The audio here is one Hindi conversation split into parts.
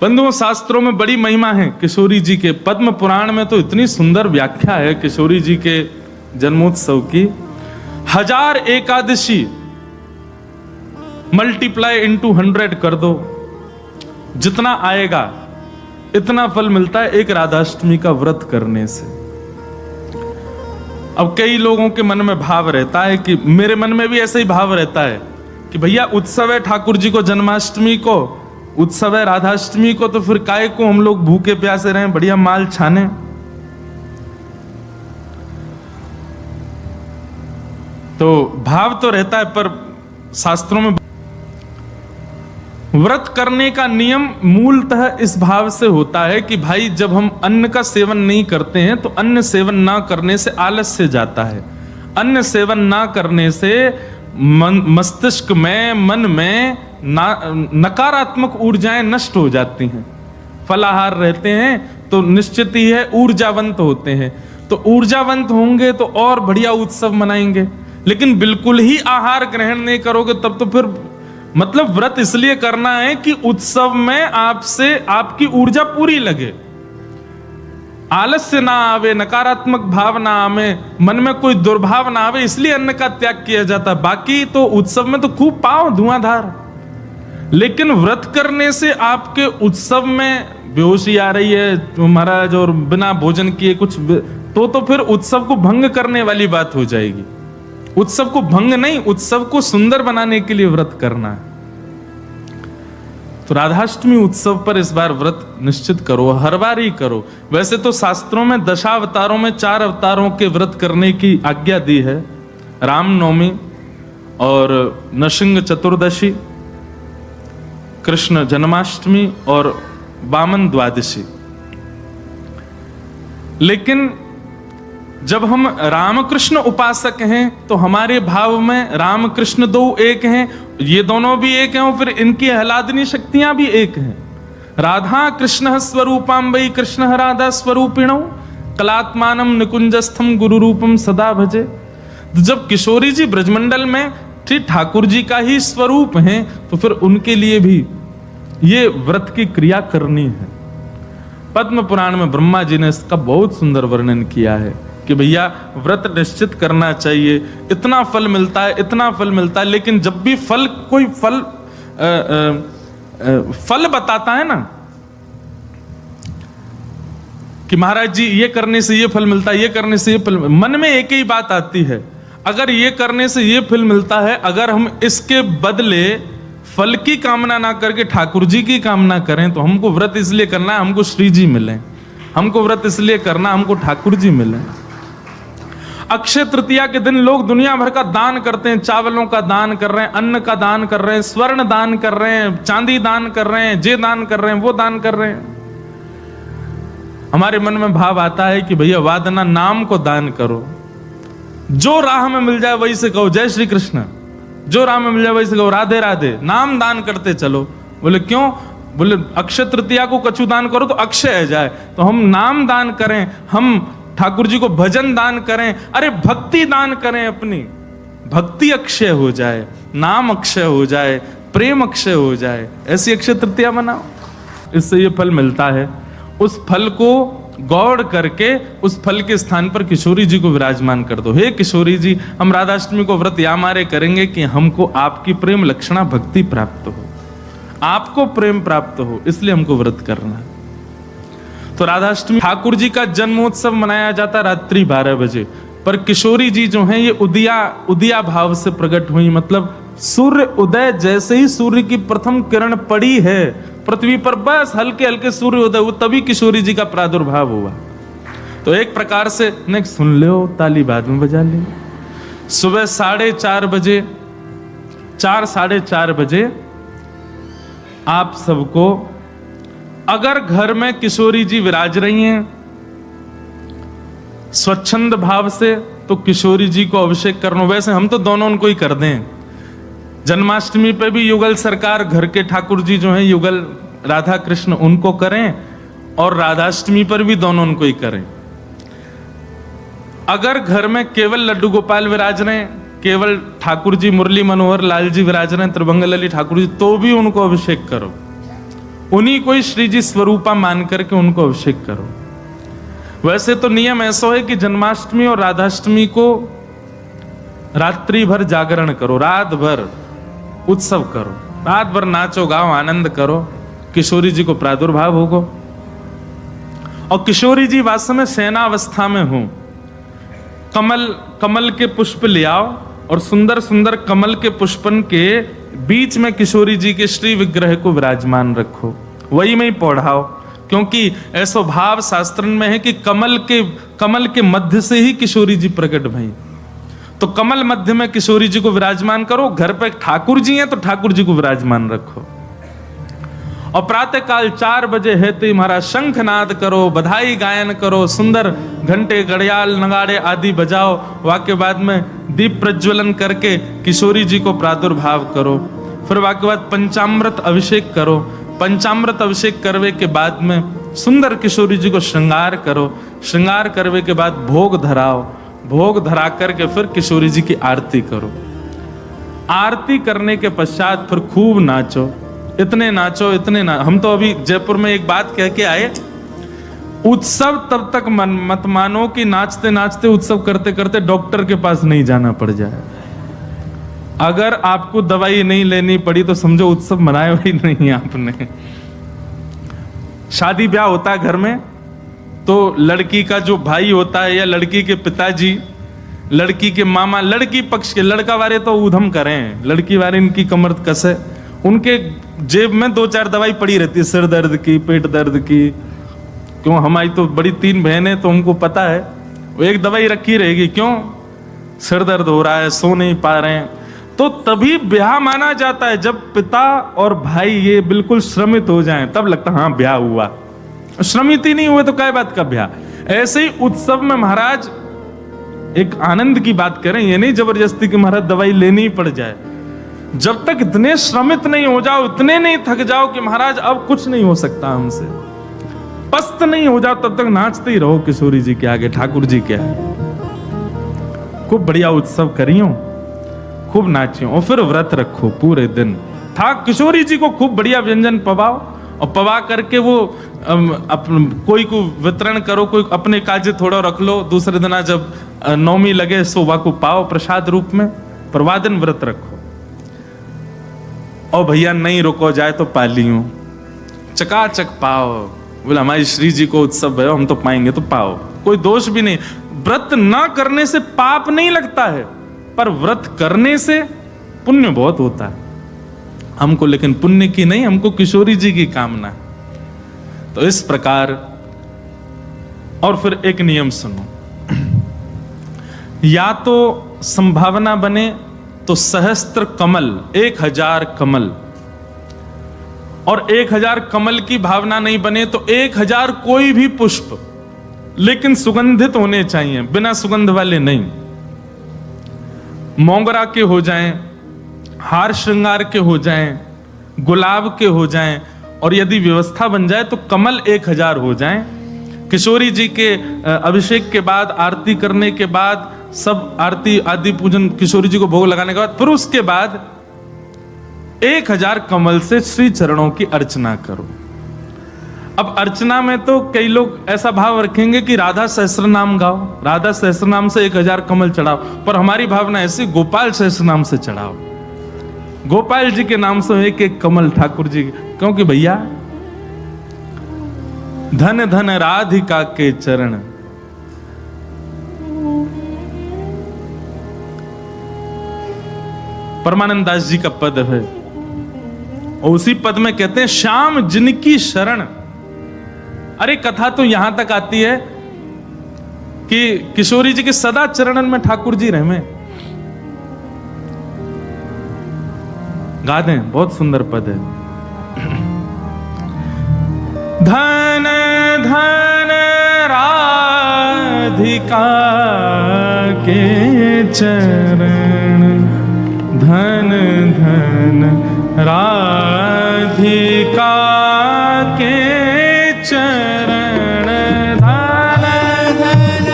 बंधुओं, शास्त्रों में बड़ी महिमा है किशोरी जी के। पद्म पुराण में तो इतनी सुंदर व्याख्या है किशोरी जी के जन्मोत्सव की। 1000 एकादशी मल्टीप्लाई इंटू 100 कर दो, जितना आएगा इतना फल मिलता है एक राधाष्टमी का व्रत करने से। अब कई लोगों के मन में भाव रहता है कि मेरे मन में भी ऐसा ही भाव रहता है कि भैया उत्सव है ठाकुर जी को जन्माष्टमी को, उत्सव है राधाष्टमी को, तो फिर काहे को हम लोग भूखे प्यासे रहें, बढ़िया माल छाने। तो भाव तो रहता है, पर शास्त्रों में व्रत करने का नियम मूलतः इस भाव से होता है कि भाई जब हम अन्न का सेवन नहीं करते हैं तो अन्न सेवन ना करने से आलस्य जाता है। अन्न सेवन ना करने से मस्तिष्क में, मन में नकारात्मक ऊर्जाएं नष्ट हो जाती हैं। फलाहार रहते हैं तो निश्चित ही है ऊर्जावंत होते हैं, तो ऊर्जावंत होंगे तो और बढ़िया उत्सव मनाएंगे। लेकिन बिल्कुल ही आहार ग्रहण नहीं करोगे तब तो फिर मतलब व्रत इसलिए करना है कि उत्सव में आपसे आपकी ऊर्जा पूरी लगे, आलस्य ना आवे, नकारात्मक भाव ना आवे, मन में कोई दुर्भाव ना आवे, इसलिए अन्न का त्याग किया जाता। बाकी तो उत्सव में तो खूब पाओ धुआंधार, लेकिन व्रत करने से आपके उत्सव में बेहोशी आ रही है महाराज और बिना भोजन किए कुछ तो फिर उत्सव को भंग करने वाली बात हो जाएगी। उत्सव को भंग नहीं, उत्सव को सुंदर बनाने के लिए व्रत करना है। तो राधाष्टमी उत्सव पर इस बार व्रत निश्चित करो, हर बार ही करो। वैसे तो शास्त्रों में दशावतारों में 4 अवतारों के व्रत करने की आज्ञा दी है, रामनवमी और नृसिंह चतुर्दशी, कृष्ण जन्माष्टमी और वामन द्वादशी। लेकिन जब हम रामकृष्ण उपासक हैं तो हमारे भाव में रामकृष्ण दो एक हैं, ये दोनों भी एक हैं और फिर इनकी आह्लादनी शक्तियां भी एक हैं। राधा कृष्ण स्वरूपाम वै कृष्ण राधा स्वरूपिणो कलात्मानम निकुंजस्थम गुरु रूपम सदा भजे। जब किशोरी जी ब्रजमंडल में ठीक ठाकुर जी का ही स्वरूप हैं तो फिर उनके लिए भी ये व्रत की क्रिया करनी है। पद्म पुराण में ब्रह्मा जी ने इसका बहुत सुंदर वर्णन किया है कि भैया व्रत निश्चित करना चाहिए, इतना फल मिलता है, इतना फल मिलता है। लेकिन जब भी फल कोई फल बताता है ना कि महाराज जी ये करने से ये फल मिलता है, ये करने से ये फल, मन में एक ही बात आती है, अगर ये करने से ये फल मिलता है, अगर हम इसके बदले फल की कामना ना करके ठाकुर जी की कामना करें तो हमको व्रत इसलिए करना है हमको श्री जी मिले, हमको व्रत इसलिए करना हमको ठाकुर जी मिले। अक्षय तृतीया के दिन लोग दुनिया भर का दान करते हैं, चावलों का दान कर रहे हैं, अन्न का दान कर रहे हैं, स्वर्ण दान कर रहे हैं, चांदी दान कर रहे हैं, जे दान कर रहे हैं, वो दान कर रहे हैं। हमारे मन में भाव आता है कि भैया वादना नाम को दान करो, जो राह में मिल जाए वही से कहो जय श्री कृष्ण, जो राह में मिल जाए वही से कहो राधे राधे, नाम दान करते चलो। बोले क्यों? बोले अक्षय तृतीया को कछु दान करो तो अक्षय है जाए, तो हम नाम दान करें, हम ठाकुर जी को भजन दान करें, अरे भक्ति दान करें, अपनी भक्ति अक्षय हो जाए, नाम अक्षय हो जाए, प्रेम अक्षय हो जाए, ऐसी अक्षय तृतीया मनाओ, इससे ये फल मिलता है। उस फल को गौड़ करके उस फल के स्थान पर किशोरी जी को विराजमान कर दो। हे किशोरी जी, हम राधाष्टमी को व्रत या मारे करेंगे कि हमको आपकी प्रेम लक्षणा भक्ति प्राप्त हो, आपको प्रेम प्राप्त हो, इसलिए हमको व्रत करना है। तो राधाष्टमी ठाकुर जी का जन्मोत्सव मनाया जाता रात्रि 12 बजे, पर किशोरी जी जो हैं ये उदिया भाव से प्रकट हुई। मतलब सूर्य उदय, जैसे ही सूर्य की प्रथम किरण पड़ी है पृथ्वी पर, बस हल्के हल्के सूर्य उदय हुआ, तभी किशोरी जी का प्रादुर्भाव हुआ। तो एक प्रकार से नेक्स्ट सुन लो, ताली बाद में बजा ली। सुबह 4:30 बजे, 4 साढ़े 4 बजे आप सबको, अगर घर में किशोरी जी विराज रही हैं स्वच्छंद भाव से, तो किशोरी जी को अभिषेक करना। वैसे हम तो दोनों उनको ही कर दें, जन्माष्टमी पे भी युगल सरकार घर के ठाकुर जी जो हैं युगल राधा कृष्ण उनको करें, और राधाष्टमी पर भी दोनों उनको ही करें। अगर घर में केवल लड्डू गोपाल विराज रहे हैं, केवल ठाकुर जी, मुरली मनोहर लाल जी विराज रहे हैं, त्रिभंग लली ठाकुर जी, तो भी उनको अभिषेक करो। उन्हीं को ही श्री जी स्वरूपा मान करके उनको अभिषेक करो। वैसे तो नियम ऐसा है कि जन्माष्टमी और राधाष्टमी को रात्रि भर जागरण करो, रात भर उत्सव करो, रात भर नाचो गाओ आनंद करो, किशोरी जी को प्रादुर्भाव होगो। और किशोरी जी वास्तव में सेनावस्था में हो, कमल के पुष्प ले आओ और सुंदर सुंदर कमल के पुष्पन के बीच में किशोरी जी के श्री विग्रह को विराजमान रखो, वही में ही पौढ़ाओ। क्योंकि ऐसा भाव शास्त्र में है कि कमल के मध्य से ही किशोरी जी प्रकट भई। तो कमल मध्य में किशोरी जी को विराजमान करो। घर पे ठाकुर जी हैं तो ठाकुर जी को विराजमान रखो। और प्रातः काल 4 बजे है तो महाराज शंखनाद करो, बधाई गायन करो, सुंदर घंटे घड़ियाल नगाड़े आदि बजाओ। वाक्य बाद में दीप प्रज्वलन करके किशोरी जी को प्रादुर्भाव करो। फिर वाक्य बाद पंचामृत अभिषेक करो। पंचामृत अभिषेक करवे के बाद में सुंदर किशोरी जी को श्रृंगार करो। श्रृंगार करवे के बाद भोग धराओ। भोग धरा करके फिर किशोरी जी की आरती करो। आरती करने के पश्चात फिर खूब नाचो, इतने नाचो इतने हम तो अभी जयपुर में एक बात कह के आए, उत्सव तब तक मत मानो कि नाचते नाचते उत्सव करते करते डॉक्टर के पास नहीं जाना पड़ जाए। अगर आपको दवाई नहीं लेनी पड़ी तो समझो उत्सव मनाया ही नहीं आपने। शादी ब्याह होता है घर में तो लड़की का जो भाई होता है या लड़की के पिताजी, लड़की के मामा, लड़की पक्ष के, लड़का वाले तो ऊधम करें, लड़की वाले इनकी कमर कसे, उनके जेब में 2-4 दवाई पड़ी रहती है, सिर दर्द की, पेट दर्द की। क्यों, हमारी तो बड़ी 3 बहनें तो उनको पता है, वो एक दवाई रखी रहेगी। क्यों, सिर दर्द हो रहा है, सो नहीं पा रहे हैं। तो तभी ब्याह माना जाता है जब पिता और भाई ये बिल्कुल श्रमित हो जाएं, तब लगता है हाँ ब्याह हुआ। श्रमित ही नहीं हुए तो क्या बात का ब्याह। ऐसे ही उत्सव में महाराज एक आनंद की बात करें, ये नहीं जबरदस्ती कि महाराज दवाई लेनी ही पड़ जाए। जब तक इतने श्रमित नहीं हो जाओ, इतने नहीं थक जाओ कि महाराज अब कुछ नहीं हो सकता हमसे, पस्त नहीं हो जाओ, तब तक नाचते ही रहो किशोरी जी के आगे, ठाकुर जी के आगे। खूब बढ़िया उत्सव करियो, खूब नाचियो और फिर व्रत रखो पूरे दिन। किशोरी जी को खूब बढ़िया व्यंजन पवाओ और पवा करके वो कोई को वितरण करो, कोई अपने काजे थोड़ा रख लो। दूसरे दिन जब नौमी लगे सोवा को पाओ प्रसाद रूप में। परवादिन व्रत रखो और भैया नहीं रुको जाए तो पालियो, चकाचक पाओ। बोला हमारी श्री जी को उत्सव है, हम तो पाएंगे तो पाओ, कोई दोष भी नहीं। व्रत ना करने से पाप नहीं लगता है, पर व्रत करने से पुण्य बहुत होता है हमको, लेकिन पुण्य की नहीं, हमको किशोरी जी की कामना है। तो इस प्रकार। और फिर एक नियम सुनो, या तो संभावना बने तो सहस्त्र कमल, 1000 कमल, और 1000 कमल की भावना नहीं बने तो 1000 कोई भी पुष्प, लेकिन सुगंधित होने चाहिए, बिना सुगंध वाले नहीं। मोगरा के हो जाएं, हार श्रृंगार के हो जाएं, गुलाब के हो जाएं, और यदि व्यवस्था बन जाए तो कमल 1000 हो जाएं। किशोरी जी के अभिषेक के बाद, आरती करने के बाद, सब आरती आदि पूजन किशोरी जी को भोग लगाने के बाद, फिर उसके बाद 1000 कमल से श्री चरणों की अर्चना करो। अब अर्चना में तो कई लोग ऐसा भाव रखेंगे कि राधा सहस्त्र नाम गाओ, राधा सहस्त्र नाम से 1000 कमल चढ़ाओ, पर हमारी भावना ऐसी, गोपाल सहस्त्र नाम से चढ़ाओ। गोपाल जी के नाम से एक एक कमल ठाकुर जी, क्योंकि भैया धन धन राधिका के चरण, परमानंद दास जी का पद है, और उसी पद में कहते हैं श्याम जिनकी शरण। अरे कथा तो यहां तक आती है कि किशोरी जी के सदा चरणन में ठाकुर जी रहमे। गा दें, बहुत सुंदर पद है। धन धन राधिका के चरण, धन धन राधिका के चरण, धन धन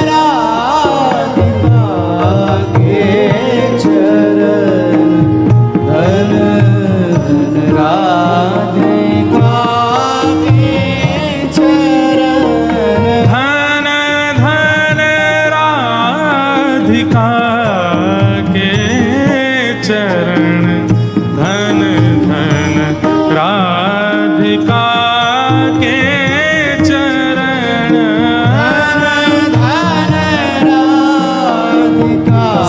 राधिका के चरण, धन धन राधिका राधिका के चरण,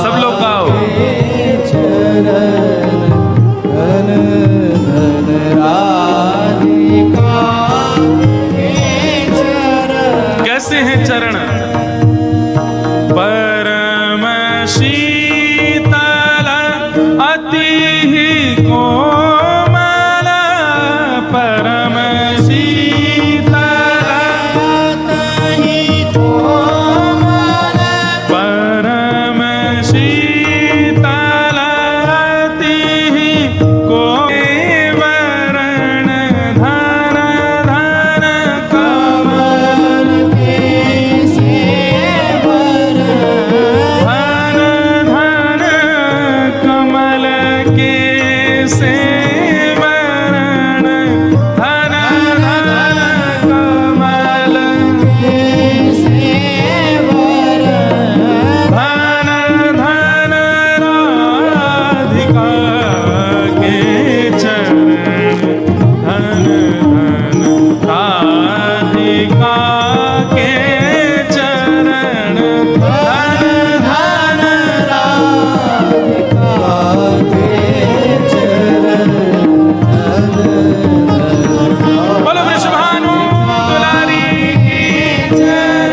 सब लोग गाओ। कैसे हैं चरण? परम शीतल अति कोमल, परम शीतल अति कोमल, परम शीतल अति कोमल, वरण धन धन कमल के सेवर, धन धन कमल के सेवर, धन धन कमल के सेवर, धन धन राधिका के चरण, धन धन राधिका के चरण, धन धन राधिका के चरण। बोलो वृषभानु दुलारी की जय।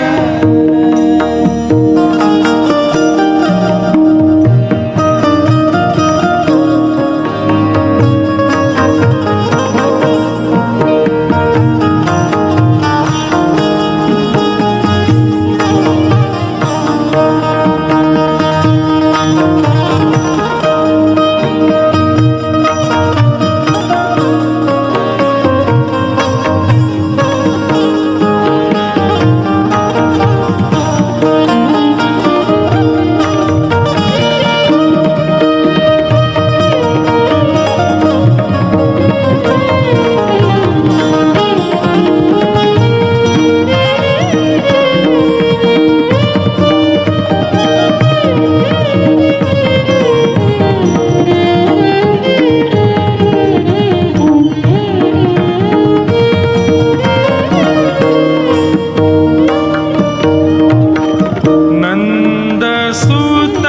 नंद सुत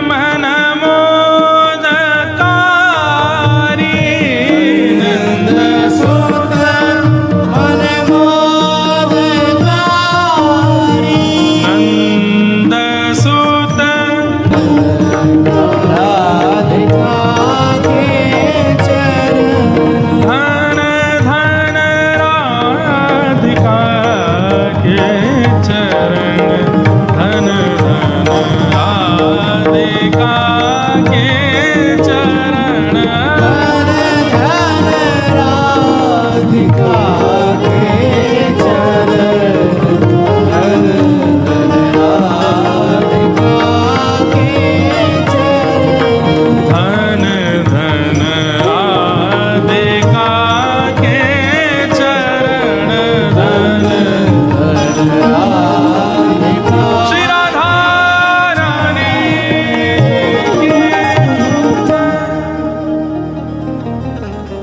मन मोदकारी, नंद सुत मन मोदकारी, नंद सुत राधिका के चरण, धन धन राधिका के चरण, धन धन राधिका के चरण, धन धन राधिका के चरण, धन धन राधिका के चरण, धन धन राधिका के चरण, धन धन राधिका। श्री राधा रानी की जय।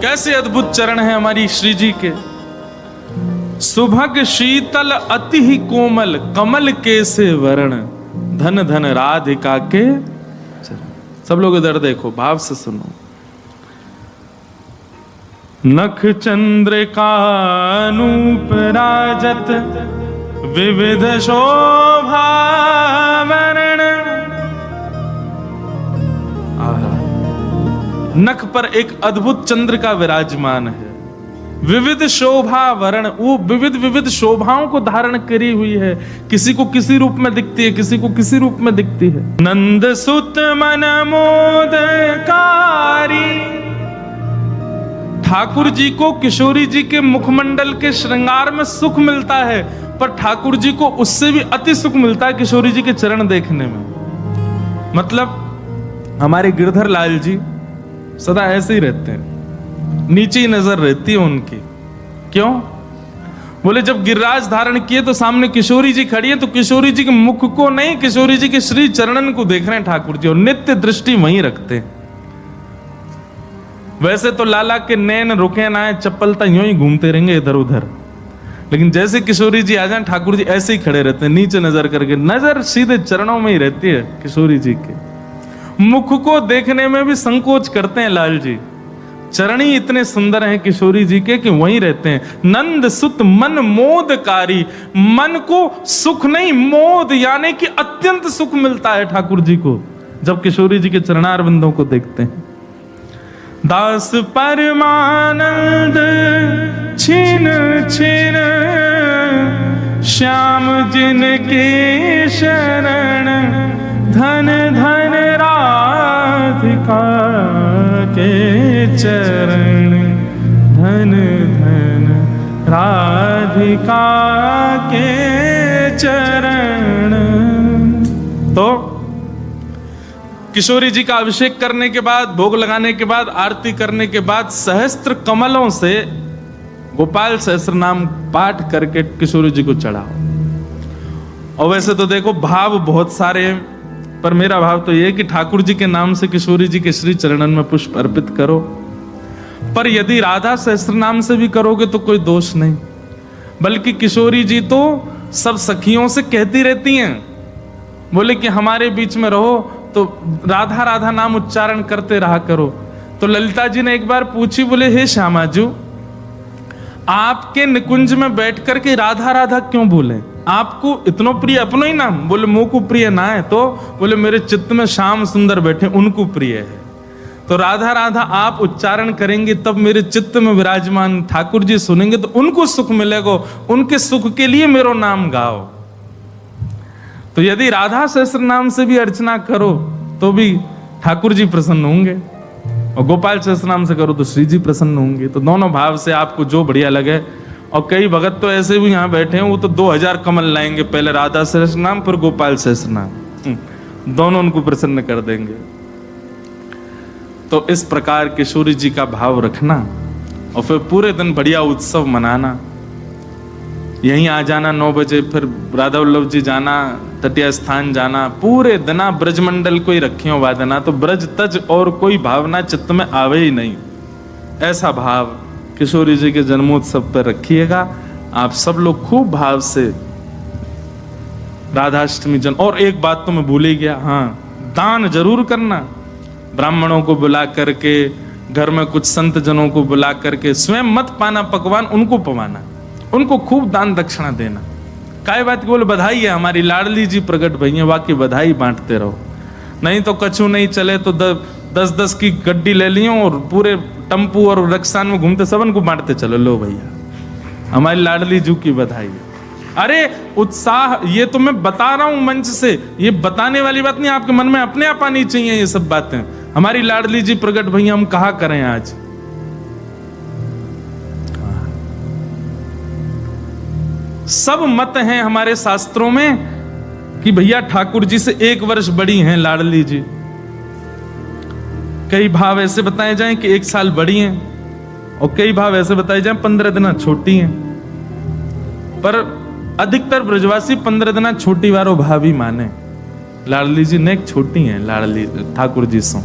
कैसे अद्भुत चरण है हमारी श्री जी के। सुभग शीतल अति ही कोमल, कमल के से वरण, धन धन राधिका के चरण। सब लोग इधर देखो, भाव से सुनो। नख चंद्रिका अनूप राजत, विविध शोभा वरण। नख पर एक अद्भुत चंद्र का विराजमान है, विविध शोभा वरण, वो विविध विविध शोभाओं को धारण करी हुई है। किसी को किसी रूप में दिखती है, किसी को किसी रूप में दिखती है। नंद सुत मन मोदकारी, ठाकुर जी को किशोरी जी के मुखमंडल के श्रृंगार में सुख मिलता है, पर ठाकुर जी को उससे भी अति सुख मिलता है किशोरी जी के चरण देखने में। मतलब हमारे गिरधर लाल जी सदा ऐसे ही रहते हैं, नीचे ही नजर रहती है उनकी। क्यों? बोले जब गिरिराज धारण किए तो सामने किशोरी जी खड़ी है, तो किशोरी जी के मुख को नहीं, किशोरी जी के श्री चरणन को देख रहे हैं ठाकुर जी, और नित्य दृष्टि वहीं रखते हैं। वैसे तो लाला के नैन रुके ना, चप्पल तो यूं ही घूमते रहेंगे इधर उधर, लेकिन जैसे किशोरी जी आ जाए ठाकुर जी ऐसे ही खड़े रहते हैं, नीचे नजर करके, नजर सीधे चरणों में ही रहती है किशोरी जी के। मुख को देखने में भी संकोच करते हैं लाल जी, चरण ही इतने सुंदर हैं किशोरी जी के कि वहीं रहते हैं। नंद सुत मन मोदकारी, मन को सुख नहीं मोद यानी कि अत्यंत सुख मिलता है ठाकुर जी को जब किशोरी जी के चरणार बिंदों को देखते हैं। दास परमानंद छिन छिन श्याम जिनके शरण, धन धन राधिका के चरण, धन धन राधिका के चरण। तो किशोरी जी का अभिषेक करने के बाद, भोग लगाने के बाद, आरती करने के बाद सहस्त्र कमलों से गोपाल सहस्त्र नाम पाठ करके किशोरी जी को चढ़ाओ। और वैसे तो देखो भाव बहुत सारे हैं, पर मेरा भाव तो यह है कि ठाकुर जी के नाम से किशोरी जी के श्री चरणन में पुष्प अर्पित करो। पर यदि राधा सहस्त्र नाम से भी करोगे तो कोई दोष नहीं, बल्कि किशोरी जी तो सब सखियों से कहती रहती हैं, बोले कि हमारे बीच में रहो तो राधा राधा नाम उच्चारण करते रहा करो। तो ललिता जी ने एक बार पूछी, बोले हे श्यामाजू, आपके निकुंज में बैठ करके राधा राधा क्यों बोले? आपको इतना प्रिय अपनो ही नाम? बोले मुंह को प्रिय ना है, तो बोले मेरे चित्त में श्याम सुंदर बैठे उनको प्रिय है। तो राधा राधा आप उच्चारण करेंगे तब मेरे चित्त में विराजमान ठाकुर जी सुनेंगे तो उनको सुख मिलेगा, उनके सुख के लिए मेरो नाम गाओ। तो यदि राधा सहस्त्र नाम से भी अर्चना करो तो भी ठाकुर जी प्रसन्न होंगे, और गोपाल सहस्त्र नाम से करो तो श्री जी प्रसन्न होंगे। तो दोनों भाव से आपको जो बढ़िया लगे। और कई भगत तो ऐसे भी यहाँ बैठे हैं, वो तो 2000 कमल लाएंगे, पहले राधा सहस्त्र नाम फिर गोपाल सहस्त्र नाम, दोनों उनको प्रसन्न कर देंगे। तो इस प्रकार किशोरी जी का भाव रखना और फिर पूरे दिन बढ़िया उत्सव मनाना। यहीं आ जाना 9 बजे, फिर राधा वल्लभ जी जाना, तटिया स्थान जाना, पूरे दिना ब्रजमंडल को ही रखियो वादना। तो ब्रज तज और कोई भावना चित्त में आवे ही नहीं, ऐसा भाव किशोरी जी के जन्मोत्सव पर रखिएगा। आप सब लोग खूब भाव से राधाष्टमी जन। और एक बात तो मैं भूल ही गया, हाँ, दान जरूर करना। ब्राह्मणों को बुला करके, घर में कुछ संत जनों को बुला करके, स्वयं मत पाना पकवान, उनको पवाना, उनको खूब दान दक्षिणा देना। काय बात की? बोले बधाई है हमारी लाडली जी प्रकट भई है, वाकई बधाई बांटते रहो। नहीं तो कछु नहीं चले तो 10-10 की गड्डी ले लियो और पूरे टम्पू और रक्सान में घूमते सबन को बांटते चलो, लो भैया हमारी लाडली जी की बधाई है। अरे उत्साह, ये तो मैं बता रहा हूं मंच से, ये बताने वाली बात नहीं, आपके मन में अपने आप आनी चाहिए ये सब बातें। हमारी लाडली जी प्रकट भैया हम कहा करें आज। सब मत हैं हमारे शास्त्रों में कि भैया ठाकुर जी से 1 वर्ष बड़ी हैं लाडली जी। कई भाव ऐसे बताए जाएं कि 1 साल बड़ी हैं, और कई भाव ऐसे बताए जाएं 15 दिन छोटी हैं। पर अधिकतर ब्रजवासी 15 दिन छोटी वारो भाव ही माने। लाडली जी ने एक छोटी हैं लाडली ठाकुर जी सो।